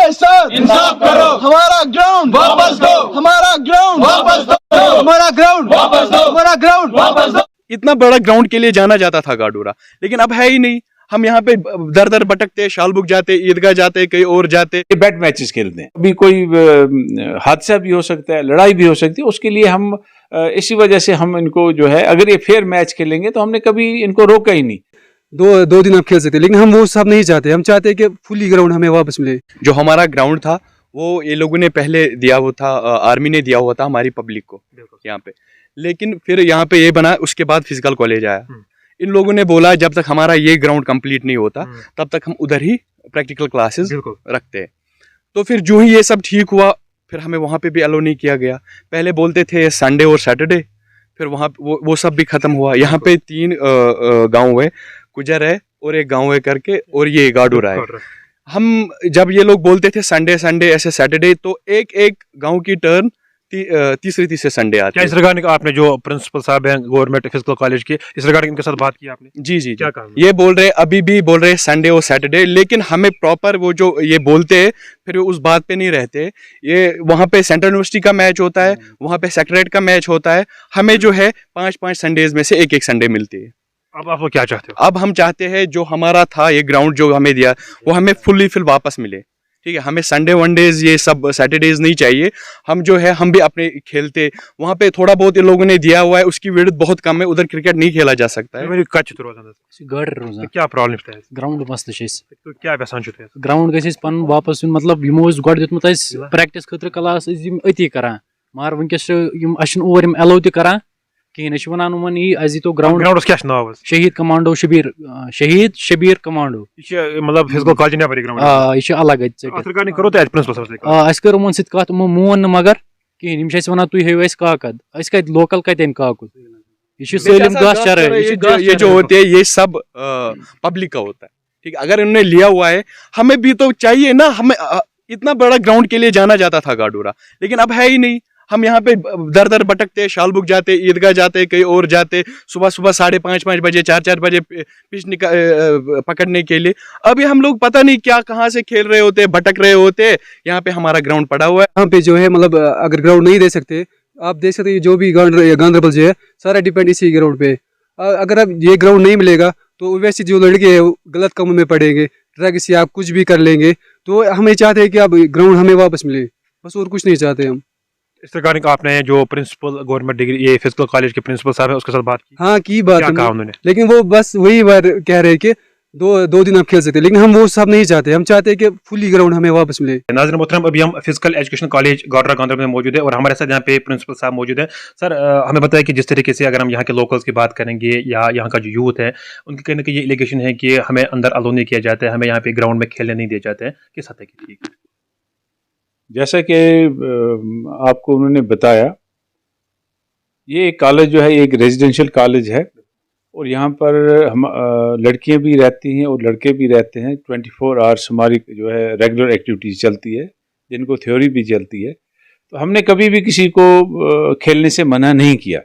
हमारे साथ इंसाफ करो, हमारा ग्राउंड वापस दो, हमारा ग्राउंड वापस दो, हमारा ग्राउंड वापस दो, हमारा ग्राउंड वापस दो। इतना बड़ा ग्राउंड के लिए जाना जाता था गाडूरा, लेकिन अब है ही नहीं। हम यहाँ पे दर दर भटकते, शालबुग जाते, ईदगाह जाते, कहीं और जाते। बैट मैचेस खेलते हैं, अभी कोई हादसा भी हो सकता है, लड़ाई भी हो सकती है, उसके लिए हम इसी वजह से हम इनको जो है, अगर ये फेयर मैच खेलेंगे तो हमने कभी इनको रोका ही नहीं। दो दिन आप खेल सकते हैं, लेकिन हम वो सब नहीं चाहते। हम चाहते हैं कि फुली ग्राउंड हमें वापस मिले। जो हमारा ग्राउंड था वो ये लोगों ने पहले दिया हुआ था, आर्मी ने दिया हुआ था हमारी पब्लिक को यहाँ पे। लेकिन फिर यहाँ पे ये बना, उसके बाद फिजिकल कॉलेज आया। इन लोगों ने बोला जब तक हमारा ये ग्राउंड कंप्लीट नहीं होता तब तक हम उधर ही प्रैक्टिकल क्लासेस रखते हैं। तो फिर जो ही ये सब ठीक हुआ, फिर हमें वहाँ पे भी अलो नहीं किया गया। पहले बोलते थे संडे और सैटरडे, फिर वहाँ वो सब भी खत्म हुआ। यहाँ पे 3 गांव है, कुजर है और एक गांव है करके, और ये गाडूरा है। हम जब ये लोग बोलते थे संडे संडे ऐसे सैटरडे, तो एक गांव की टर्न तीसरे संडे आती क्या है। इस रिगार्डिंग आपने जो प्रिंसिपल साहब हैं गवर्नमेंट फिजिकल कॉलेज के, इस रिगार्डिंग इनके साथ बात की आपने? जी क्या कहा? ये बोल रहे, अभी भी बोल रहे संडे और सैटरडे, लेकिन हमें प्रॉपर वो जो ये बोलते हैं फिर उस बात पे नहीं रहते। ये वहाँ पे सेंट्रल यूनिवर्सिटी का मैच होता है, वहाँ पे सेक्रेटरीट का मैच होता है, हमें जो है 5 संडेज में से एक संडे मिलती है। अब आप वो क्या चाहते हो? अब हम चाहते हैं जो हमारा था ये ग्राउंड जो हमें दिया वो हमें फुल वापस मिले। ठीक है, हमें संडे वनडेज ये सब सैटरडेज नहीं चाहिए। हम जो है हम भी अपने खेलते, वहाँ पे थोड़ा बहुत इन लोगों ने दिया हुआ है, उसकी विड्थ बहुत कम है, उधर क्रिकेट नहीं खेला जा सकता है। मेरी कच तो रोजाना गड़ रोजान क्या प्रॉब्लम है? ग्राउंड मसले छे तो क्या व्यसान छुते? ग्राउंड गछ पन वापस यून, मतलब यमो गड दितमुत प्रैक्टिस खतर क्लास अति करान, मगर वनकस अशन और यम एलो त करान कहीं वनान वमन यी अज तो ग्राउंड ग्राउंडस क्या नाव? शहीद कमांडो शबीर कमांडो। ये मतलब फिजिकल कॉलेज नेबर ग्राउंड यह अलग रिगार्डिंग करो तो प्रिंसिपल साहब अस कर उमन सत कत मोन न मगर कहीं वनान तुम हेव काकद कत लोकल कतन काकुद। यह सैलम घास चर, ये जो होते हैं ये सब पब्लिक का होता है। ठीक है, अगर इन्होंने लिया हुआ है हमें भी तो चाहिए ना। हमें इतना बड़ा ग्राउंड के लिए जाना जाता था गाडूरा, लेकिन अब है ही नहीं। हम यहाँ पे दर दर भटकते, शालबुग जाते, ईदगाह जाते, कहीं और जाते, सुबह 5:30 बजे 4 बजे पिच पकड़ने के लिए। अभी हम लोग पता नहीं क्या कहाँ से खेल रहे होते, भटक रहे होते। यहाँ पे हमारा ग्राउंड पड़ा हुआ है। यहाँ पे जो है मतलब अगर ग्राउंड नहीं दे सकते, आप देख सकते हैं जो भी गांधरबल जो है सारा डिपेंड इसी ग्राउंड पे। अगर अब ये ग्राउंड नहीं मिलेगा तो वैसे जो लड़के हैं गलत कामों में पड़ेंगे, ड्रग्स या आप कुछ भी कर लेंगे। तो हमें चाहते हैं कि अब ग्राउंड हमें वापस मिले, बस और कुछ नहीं चाहते हम। इस रिगार्डिंग आपने जो प्रिंसिपल गवर्नमेंट डिग्री ये फिजिकल कॉलेज के प्रिंसिपल साहब है उसके साथ बात की? हाँ की बात क्या कहा उन्होंने? लेकिन वो बस वही बात कह रहे हैं कि दो दिन आप खेल सकते हैं, लेकिन हम वो सब नहीं चाहते। हम चाहते हैं कि फुली ग्राउंड हमें वापस मिले। नाज़रीन मोहतरम, अभी हम फिजिकल एजुकेशन कॉलेज गाडूरा गांधरबल में मौजूद है और हमारे साथ यहाँ पे प्रिंसिपल साहब मौजूद है। सर, हमें बताया कि जिस तरीके से अगर हम यहाँ के लोकल्स की बात करेंगे या यहाँ का जो यूथ है, उनकी कहीं ना कहीं ये एलिगेशन है कि हमें अंदर अलो नहीं किया जाता है, हमें यहाँ पे ग्राउंड में खेलने नहीं दिए जाते हैं। किस हद तक ठीक है? जैसा कि आपको उन्होंने बताया, ये कॉलेज जो है एक रेजिडेंशियल कॉलेज है और यहाँ पर हम लड़कियाँ भी रहती हैं और लड़के भी रहते हैं। 24 आवर्स हमारी जो है रेगुलर एक्टिविटीज़ चलती है, जिनको थ्योरी भी चलती है। तो हमने कभी भी किसी को खेलने से मना नहीं किया,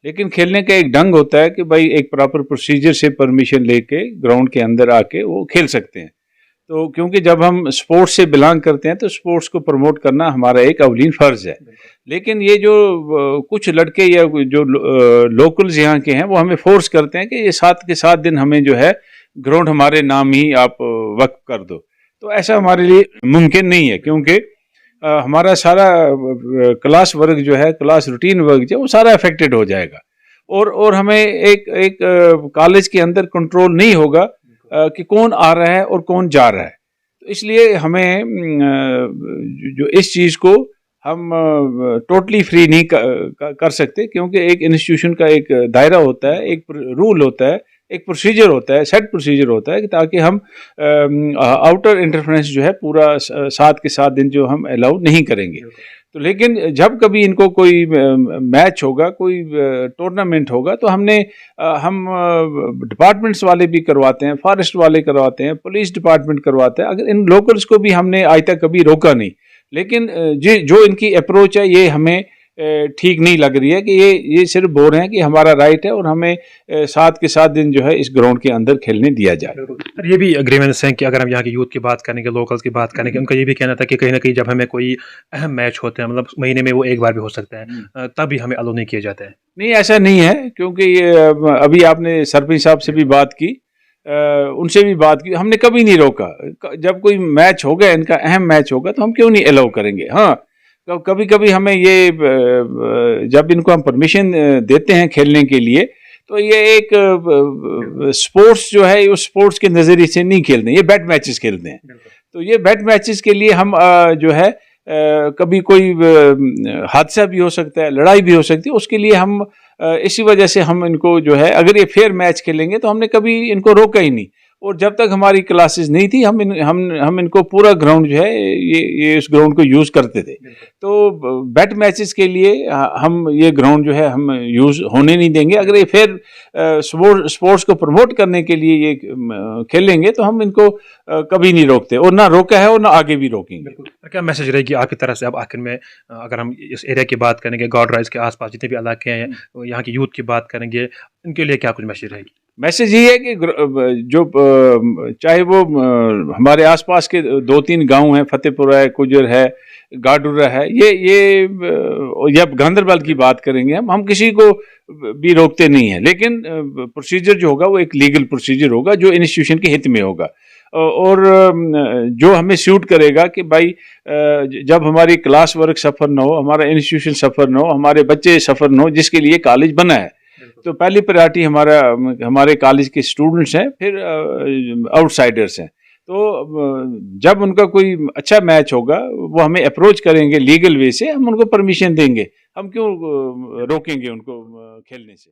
लेकिन खेलने का एक ढंग होता है कि भाई एक प्रॉपर प्रोसीजर से परमिशन लेके ग्राउंड के अंदर आके वो खेल सकते हैं। तो क्योंकि जब हम स्पोर्ट्स से बिलोंग करते हैं तो स्पोर्ट्स को प्रमोट करना हमारा एक अवलीन फ़र्ज़ है। लेकिन ये जो कुछ लड़के या जो लोकल्स यहाँ के हैं वो हमें फोर्स करते हैं कि ये 7 के 7 दिन हमें जो है ग्राउंड हमारे नाम ही आप वक्फ कर दो। तो ऐसा हमारे लिए मुमकिन नहीं है, क्योंकि हमारा सारा क्लास वर्क जो है, क्लास रूटीन वर्क जो है वो सारा अफेक्टेड हो जाएगा और हमें एक कॉलेज के अंदर कंट्रोल नहीं होगा कि कौन आ रहा है और कौन जा रहा है। तो इसलिए हमें जो इस चीज़ को हम टोटली फ्री नहीं कर सकते, क्योंकि एक इंस्टीट्यूशन का एक दायरा होता है, एक रूल होता है, एक प्रोसीजर होता है, सेट प्रोसीजर होता है कि ताकि हम आउटर इंटरफेरेंस जो है पूरा 7 के 7 दिन जो हम अलाउ नहीं करेंगे। तो लेकिन जब कभी इनको कोई मैच होगा, कोई टूर्नामेंट होगा, तो हम डिपार्टमेंट्स वाले भी करवाते हैं, फॉरेस्ट वाले करवाते हैं, पुलिस डिपार्टमेंट करवाते हैं। अगर इन लोकल्स को भी हमने आज तक कभी रोका नहीं, लेकिन जो इनकी अप्रोच है ये हमें ठीक नहीं लग रही है कि ये सिर्फ बोल रहे हैं कि हमारा राइट है और हमें 7 के 7 दिन जो है इस ग्राउंड के अंदर खेलने दिया जाए। सर ये भी ग्रीवेंस है कि अगर हम यहाँ की यूथ की बात करेंगे, लोकल्स की बात करेंगे, उनका ये भी कहना था कि कहीं ना कहीं जब हमें कोई अहम मैच होते हैं, मतलब महीने में वो एक बार भी हो सकता है, तभी हमें अलो नहीं किया जाता है। नहीं, ऐसा नहीं है, क्योंकि ये अभी आपने सरपंच साहब से भी बात की, उनसे भी बात की, हमने कभी नहीं रोका। जब कोई मैच होगा, इनका अहम मैच होगा, तो हम क्यों नहीं अलाउ करेंगे। हाँ, कभी कभी हमें ये जब इनको हम परमिशन देते हैं खेलने के लिए, तो ये एक स्पोर्ट्स जो है उस स्पोर्ट्स के नज़रिए से नहीं खेलते हैं, ये बैट मैचेस खेलते हैं। तो ये बैट मैचेस के लिए हम जो है कभी कोई हादसा भी हो सकता है, लड़ाई भी हो सकती है, उसके लिए हम इसी वजह से हम इनको जो है, अगर ये फेयर मैच खेलेंगे तो हमने कभी इनको रोका ही नहीं। और जब तक हमारी क्लासेस नहीं थी, हम इनको पूरा ग्राउंड जो है ये इस ग्राउंड को यूज़ करते थे। तो बैट मैचेस के लिए हम ये ग्राउंड जो है हम यूज़ होने नहीं देंगे। अगर ये फिर स्पोर्ट्स को प्रमोट करने के लिए ये खेलेंगे तो हम इनको कभी नहीं रोकते, और ना रोका है और ना आगे भी रोकेंगे। क्या मैसेज रहेगी आपकी तरफ से अब आखिर में, अगर हम इस एरिया की बात करेंगे, गॉड राइज के आसपास जितने भी इलाके हैं, यहाँ की यूथ की बात करेंगे, इनके लिए क्या कुछ मैसेज रहेगी? मैसेज ये है कि जो चाहे वो हमारे आसपास के 2-3 गांव हैं, फतेहपुरा है, कुजर है, गाडुरा है, ये जब गांधरबल की बात करेंगे हम किसी को भी रोकते नहीं हैं, लेकिन प्रोसीजर जो होगा वो एक लीगल प्रोसीजर होगा जो इंस्टीट्यूशन के हित में होगा, और जो हमें सूट करेगा कि भाई जब हमारी क्लास वर्क सफ़र ना हो, हमारा इंस्टीट्यूशन सफ़र ना हो, हमारे बच्चे सफ़र ना हो, जिसके लिए कॉलेज बना है, तो पहली प्रायोरिटी हमारे कॉलेज के स्टूडेंट्स हैं, फिर आउटसाइडर्स हैं। तो जब उनका कोई अच्छा मैच होगा वो हमें अप्रोच करेंगे लीगल वे से, हम उनको परमिशन देंगे, हम क्यों रोकेंगे उनको खेलने से।